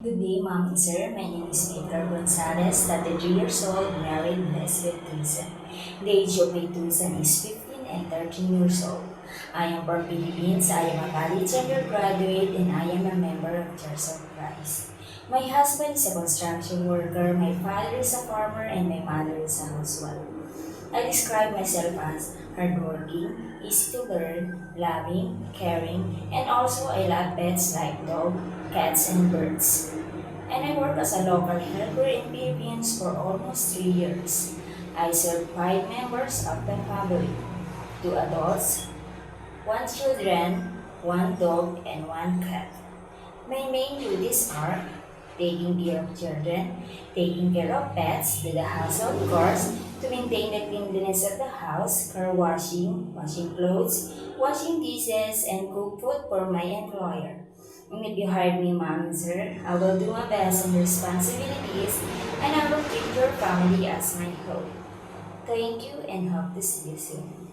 Good day, Mom and Sir. My name is Edgar Gonzalez, 33 years old, married, blessed with two sons. The age of my two sons is 15 and 13 years old. I am from Philippines. I am a college undergraduate and I am a member of Church of Christ. My husband is a construction worker, my father is a farmer, and my mother is a housewife. I describe myself as hardworking, easy to learn, loving, caring, and also I love pets like dog, cats, and birds. And I work as a local helper in Philippines for almost 3 years. I serve 5 members of the family, 2 adults, 1 children, 1 dog, and 1 cat. My main duties are taking care of children, taking care of pets, do the household chores, to maintain the cleanliness of the house, car washing, washing clothes, washing dishes, and cook food for my employer. And if you hired me, mom and sir, I will do my best in responsibilities and I will treat your family as my home. Thank you and hope to see you soon.